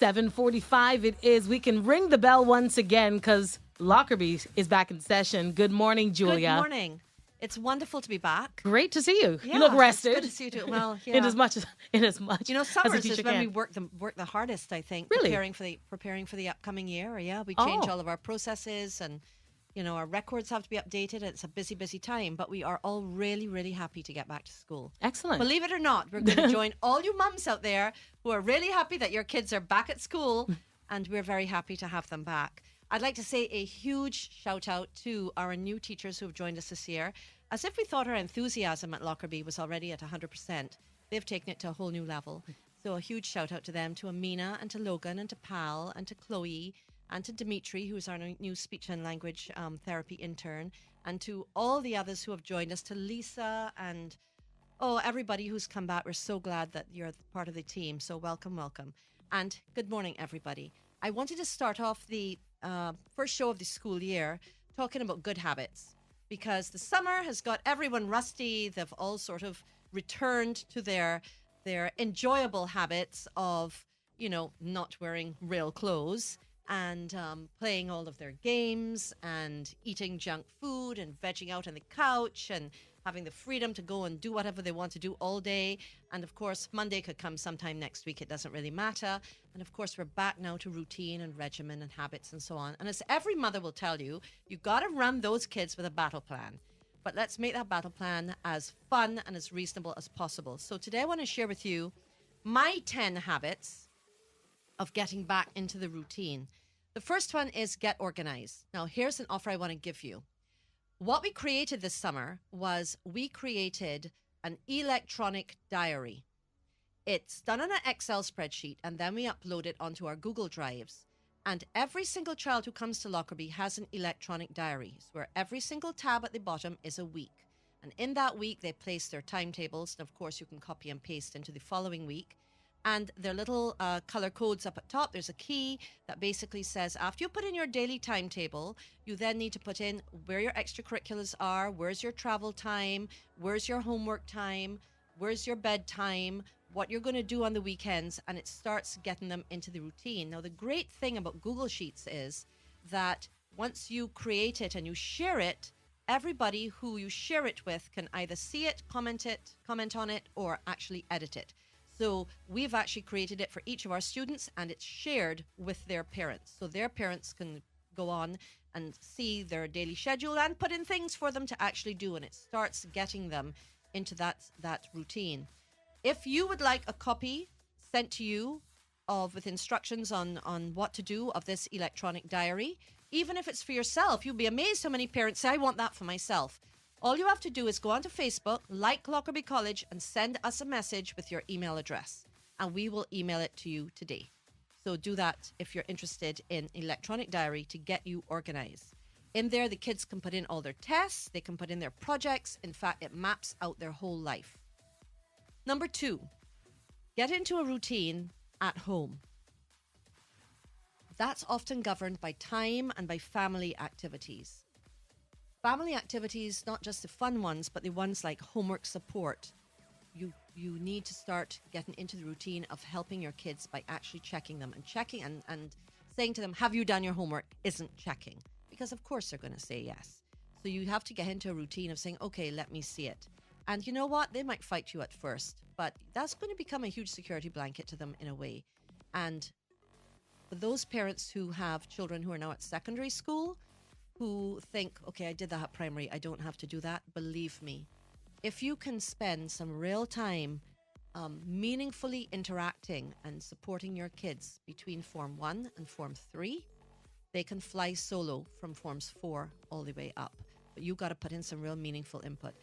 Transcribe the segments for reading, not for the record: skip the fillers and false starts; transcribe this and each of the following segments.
7:45 it is. We can ring the bell once again because Lockerbie is back in session. Good morning, Julia. Good morning. It's wonderful to be back. Great to see you. Yeah, you look rested. It's good to see you too. Well, yeah. in as much. You know, summers is when we work the hardest, I think. Really? Preparing for the upcoming year. Yeah, we change all of our processes and, you know, our records have to be updated. It's a busy, busy time, but we are all really, really happy to get back to school. Excellent. Believe it or not, we're going to join all you mums out there who are really happy that your kids are back at school, and we're very happy to have them back. I'd like to say a huge shout out to our new teachers who have joined us this year. As if we thought our enthusiasm at Lockerbie was already at 100%, they've taken it to a whole new level. So a huge shout out to them, to Amina and to Logan and to Pal and to Chloe and to Dimitri, who's our new speech and language therapy intern, and to all the others who have joined us, to Lisa and everybody who's come back. We're so glad that you're part of the team. So welcome, welcome. And good morning, everybody. I wanted to start off the first show of the school year talking about good habits, because the summer has got everyone rusty. They've all sort of returned to their enjoyable habits of, you know, not wearing real clothes and playing all of their games and eating junk food and vegging out on the couch and having the freedom to go and do whatever they want to do all day. And of course, Monday could come sometime next week. It doesn't really matter. And of course, we're back now to routine and regimen and habits and so on. And as every mother will tell you, you've got to run those kids with a battle plan. But let's make that battle plan as fun and as reasonable as possible. So today I want to share with you my 10 habits of getting back into the routine. The first one is get organized. Now, here's an offer I want to give you. What we created this summer was we created an electronic diary. It's done on an Excel spreadsheet, and then we upload it onto our Google Drives. And every single child who comes to Lockerbie has an electronic diary, where every single tab at the bottom is a week. And in that week, they place their timetables. And of course, you can copy and paste into the following week. And their little color codes up at top, there's a key that basically says, after you put in your daily timetable, you then need to put in where your extracurriculars are, where's your travel time, where's your homework time, where's your bedtime, what you're going to do on the weekends, and it starts getting them into the routine. Now, the great thing about Google Sheets is that once you create it and you share it, everybody who you share it with can either see it, comment on it, or actually edit it. So we've actually created it for each of our students, and it's shared with their parents. So their parents can go on and see their daily schedule and put in things for them to actually do, and it starts getting them into that routine. If you would like a copy sent to you with instructions on what to do of this electronic diary, even if it's for yourself, you'll be amazed how many parents say, I want that for myself. All you have to do is go onto Facebook, like Lockerbie College, and send us a message with your email address, and we will email it to you today. So do that if you're interested in electronic diary to get you organized. In there, the kids can put in all their tests, they can put in their projects. In fact, it maps out their whole life. Number 2, get into a routine at home. That's often governed by time and by family activities. Family activities, not just the fun ones, but the ones like homework support. You need to start getting into the routine of helping your kids by actually checking them and checking and saying to them, have you done your homework? Isn't checking. Because of course they're going to say yes. So you have to get into a routine of saying, okay, let me see it. And you know what? They might fight you at first, but that's going to become a huge security blanket to them in a way. And for those parents who have children who are now at secondary school, who think, okay, I did that at primary, I don't have to do that. Believe me, if you can spend some real time meaningfully interacting and supporting your kids between Form 1 and Form 3, they can fly solo from Forms 4 all the way up. But you've got to put in some real meaningful input.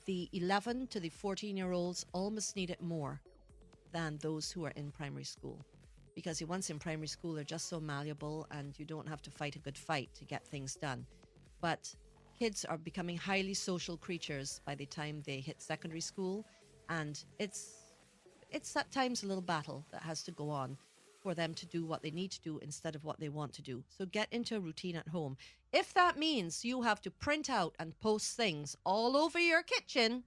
The 11 to the 14-year-olds almost need it more than those who are in primary school. Because the ones in primary school are just so malleable and you don't have to fight a good fight to get things done. But kids are becoming highly social creatures by the time they hit secondary school, and it's at times a little battle that has to go on for them to do what they need to do instead of what they want to do. So get into a routine at home. If that means you have to print out and post things all over your kitchen,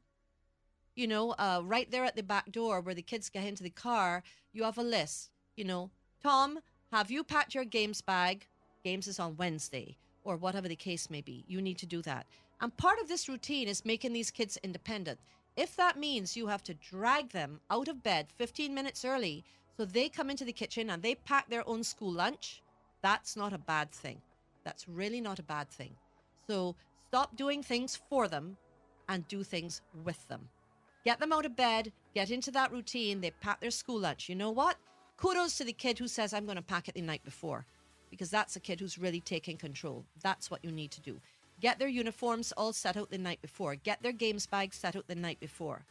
you know, right there at the back door where the kids get into the car, you have a list, you know, Tom, have you packed your games bag? Games is on Wednesday, or whatever the case may be. You need to do that. And part of this routine is making these kids independent. If that means you have to drag them out of bed 15 minutes early so they come into the kitchen and they pack their own school lunch, that's not a bad thing. That's really not a bad thing. So stop doing things for them and do things with them. Get them out of bed, get into that routine. They pack their school lunch. You know what? Kudos to the kid who says, I'm going to pack it the night before, because that's a kid who's really taking control. That's what you need to do. Get their uniforms all set out the night before. Get their games bags set out the night before.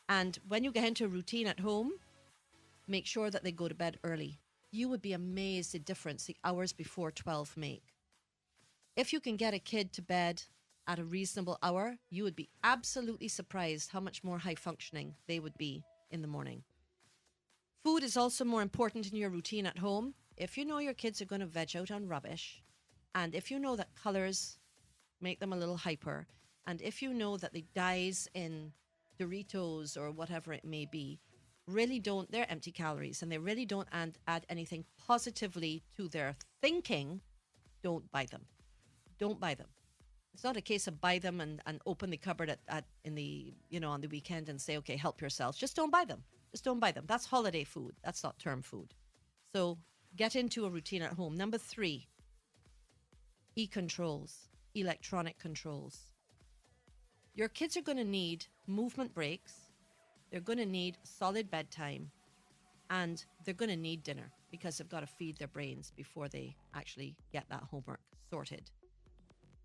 And when you get into a routine at home, make sure that they go to bed early. You would be amazed the difference the hours before 12 make. If you can get a kid to bed at a reasonable hour, you would be absolutely surprised how much more high functioning they would be in the morning. Food is also more important in your routine at home. If you know your kids are going to veg out on rubbish, and if you know that colors make them a little hyper, and if you know that the dyes in Doritos or whatever it may be really don't, they're empty calories and they really don't add anything positively to their thinking, don't buy them. Don't buy them. It's not a case of buy them and open the cupboard in the, on the weekend and say, okay, help yourselves. Just don't buy them. Just don't buy them. That's holiday food. That's not term food. So get into a routine at home. Number 3, e-controls, electronic controls. Your kids are going to need movement breaks. They're going to need solid bedtime. And they're going to need dinner because they've got to feed their brains before they actually get that homework sorted.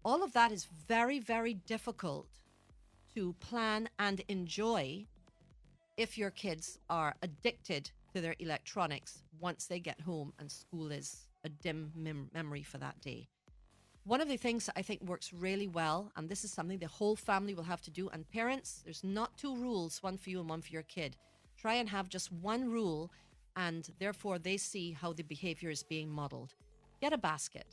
All of that is very, very difficult to plan and enjoy if your kids are addicted to their electronics once they get home and school is a dim memory for that day. One of the things that I think works really well, and this is something the whole family will have to do, and parents, there's not 2 rules, one for you and one for your kid. Try and have just one rule, and therefore they see how the behavior is being modeled. Get a basket.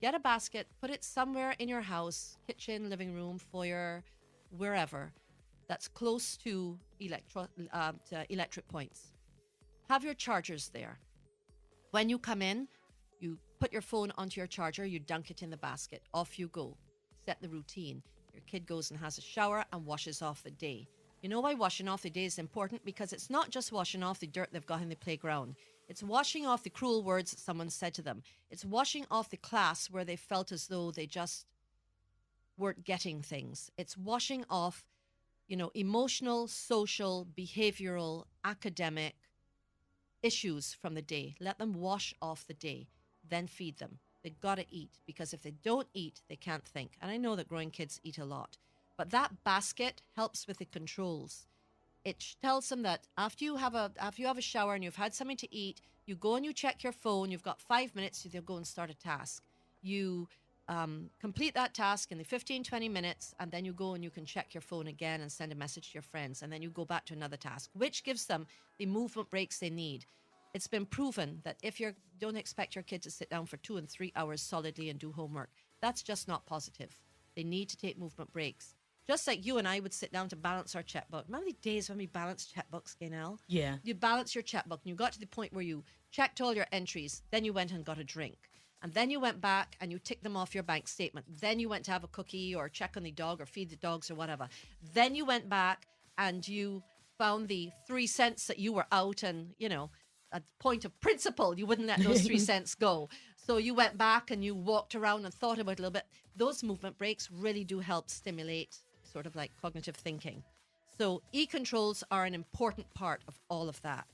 Get a basket, put it somewhere in your house, kitchen, living room, foyer, wherever, that's close to electric points. Have your chargers there. When you come in, you put your phone onto your charger, you dunk it in the basket, off you go. Set the routine. Your kid goes and has a shower and washes off the day. You know why washing off the day is important? Because it's not just washing off the dirt they've got in the playground. It's washing off the cruel words that someone said to them. It's washing off the class where they felt as though they just weren't getting things. It's washing off, emotional, social, behavioral, academic issues from the day. Let them wash off the day, then feed them. They've got to eat, because if they don't eat, they can't think. And I know that growing kids eat a lot, but that basket helps with the controls. It tells them that after you have a shower and you've had something to eat, you go and you check your phone. You've got 5 minutes to go and start a task. You complete that task in the 15, 20 minutes, and then you go and you can check your phone again and send a message to your friends, and then you go back to another task, which gives them the movement breaks they need. It's been proven that if you don't expect your kid to sit down for 2 and 3 hours solidly and do homework, that's just not positive. They need to take movement breaks. Just like you and I would sit down to balance our checkbook. Remember the days when we balanced checkbooks, Gaynell? Yeah. You balance your checkbook and you got to the point where you checked all your entries. Then you went and got a drink. And then you went back and you ticked them off your bank statement. Then you went to have a cookie or check on the dog or feed the dogs or whatever. Then you went back and you found the 3 cents that you were out, and, a point of principle, you wouldn't let those 3 cents go. So you went back and you walked around and thought about it a little bit. Those movement breaks really do help stimulate sort of like cognitive thinking. So e-controls are an important part of all of that.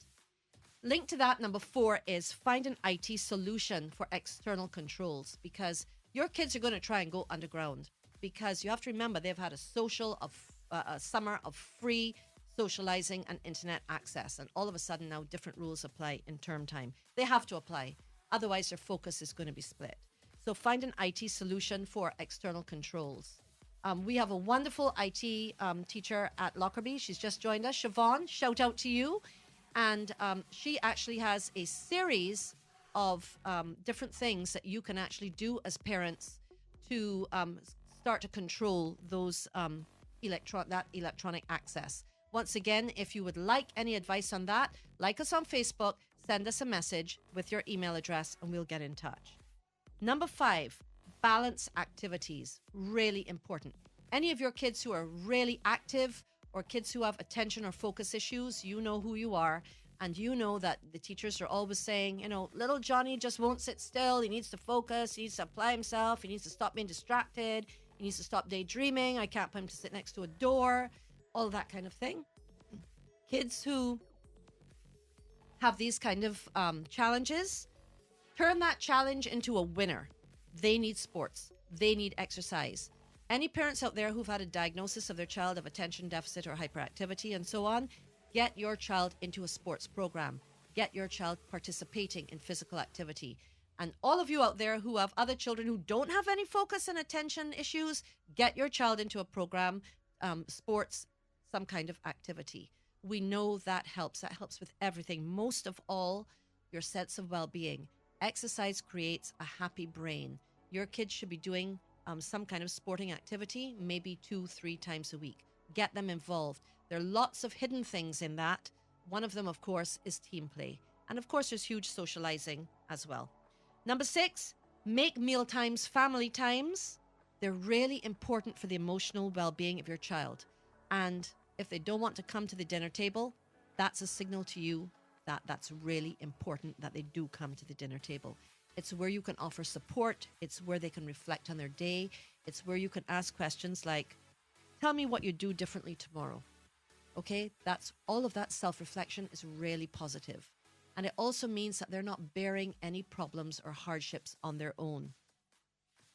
Linked to that, number 4 is find an IT solution for external controls, because your kids are going to try and go underground, because you have to remember they've had a summer of free socializing and internet access, and all of a sudden now different rules apply in term time. They have to apply, otherwise their focus is going to be split. So find an IT solution for external controls. We have a wonderful IT teacher at Lockerbie. She's just joined us. Siobhan, shout out to you. And she actually has a series of different things that you can actually do as parents to start to control those electronic access. Once again, if you would like any advice on that, like us on Facebook, send us a message with your email address and we'll get in touch. Number 5, balance activities. Really important. Any of your kids who are really active or kids who have attention or focus issues, you know who you are. And you know that the teachers are always saying, you know, little Johnny just won't sit still. He needs to focus. He needs to apply himself. He needs to stop being distracted. He needs to stop daydreaming. I can't put him to sit next to a door. All that kind of thing. Kids who have these kind of challenges, turn that challenge into a winner. They need sports. They need exercise. Any parents out there who've had a diagnosis of their child of attention deficit or hyperactivity and so on, get your child into a sports program. Get your child participating in physical activity. And all of you out there who have other children who don't have any focus and attention issues, get your child into a program, sports, some kind of activity. We know that helps. That helps with everything. Most of all, your sense of well-being. Exercise creates a happy brain. Your kids should be doing some kind of sporting activity, maybe 2-3 times a week. Get them involved. There are lots of hidden things in that. One of them, of course, is team play. And of course, there's huge socializing as well. Number 6, make meal times family times. They're really important for the emotional well-being of your child. And if they don't want to come to the dinner table, that's a signal to you that that's really important that they do come to the dinner table. It's where you can offer support. It's where they can reflect on their day. It's where you can ask questions like, tell me what you do differently tomorrow. Okay, that's all of that self-reflection is really positive. And it also means that they're not bearing any problems or hardships on their own.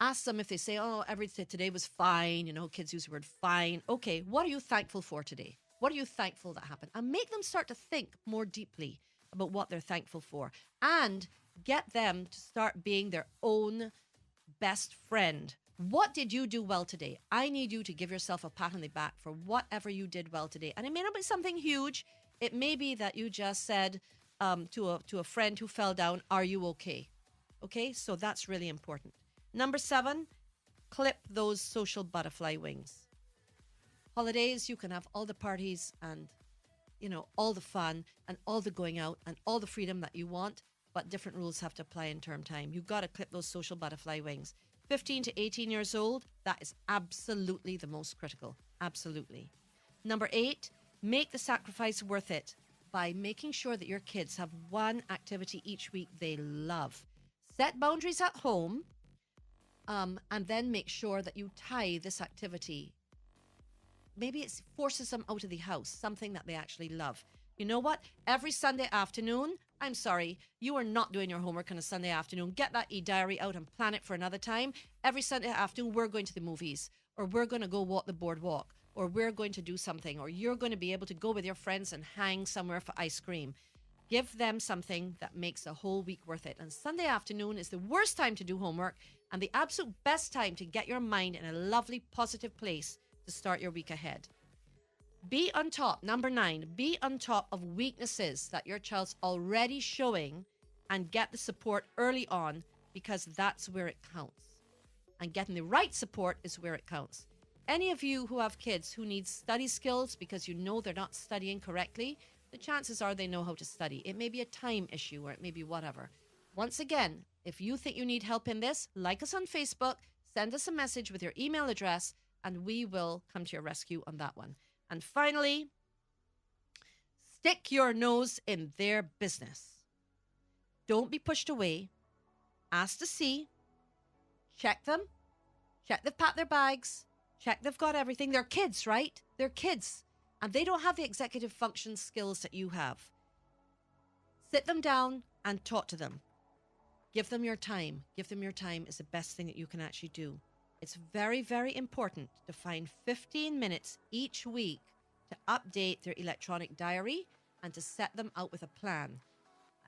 Ask them if they say, oh, everything today was fine. You know, kids use the word fine. Okay, what are you thankful for today? What are you thankful that happened? And make them start to think more deeply about what they're thankful for. And get them to start being their own best friend. What did you do well today? I need you to give yourself a pat on the back for whatever you did well today. And it may not be something huge. It may be that you just said to a friend who fell down, are you okay? Okay, so that's really important. Number 7, clip those social butterfly wings. Holidays, you can have all the parties and, you know, all the fun and all the going out and all the freedom that you want, but different rules have to apply in term time. You've got to clip those social butterfly wings. 15 to 18 years old, that is absolutely the most critical. Absolutely. Number 8, make the sacrifice worth it by making sure that your kids have one activity each week they love. Set boundaries at home, and then make sure that you tie this activity. Maybe it forces them out of the house, something that they actually love. You know what? Every Sunday afternoon, I'm sorry, you are not doing your homework on a Sunday afternoon. Get that e-diary out and plan it for another time. Every Sunday afternoon, we're going to the movies, or we're going to go walk the boardwalk, or we're going to do something, or you're going to be able to go with your friends and hang somewhere for ice cream. Give them something that makes the whole week worth it. And Sunday afternoon is the worst time to do homework and the absolute best time to get your mind in a lovely, positive place to start your week ahead. Be on top. Number 9, be on top of weaknesses that your child's already showing and get the support early on, because that's where it counts. And getting the right support is where it counts. Any of you who have kids who need study skills because you know they're not studying correctly, the chances are they know how to study. It may be a time issue or it may be whatever. Once again, if you think you need help in this, like us on Facebook, send us a message with your email address, and we will come to your rescue on that one. And finally, stick your nose in their business. Don't be pushed away. Ask to see. Check them. Check they've packed their bags. Check they've got everything. They're kids, right? They're kids. And they don't have the executive function skills that you have. Sit them down and talk to them. Give them your time. Give them your time is the best thing that you can actually do. It's very, very important to find 15 minutes each week to update their electronic diary and to set them out with a plan.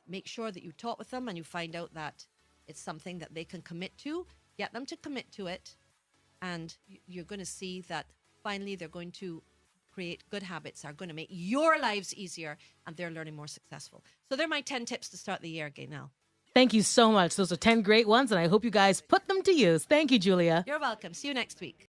Make sure that you talk with them and you find out that it's something that they can commit to. Get them to commit to it. And you're going to see that finally they're going to create good habits, are going to make your lives easier, and they're learning more successful. So they're my 10 tips to start the year, Gaynell. Thank you so much. Those are 10 great ones, and I hope you guys put them to use. Thank you, Julia. You're welcome. See you next week.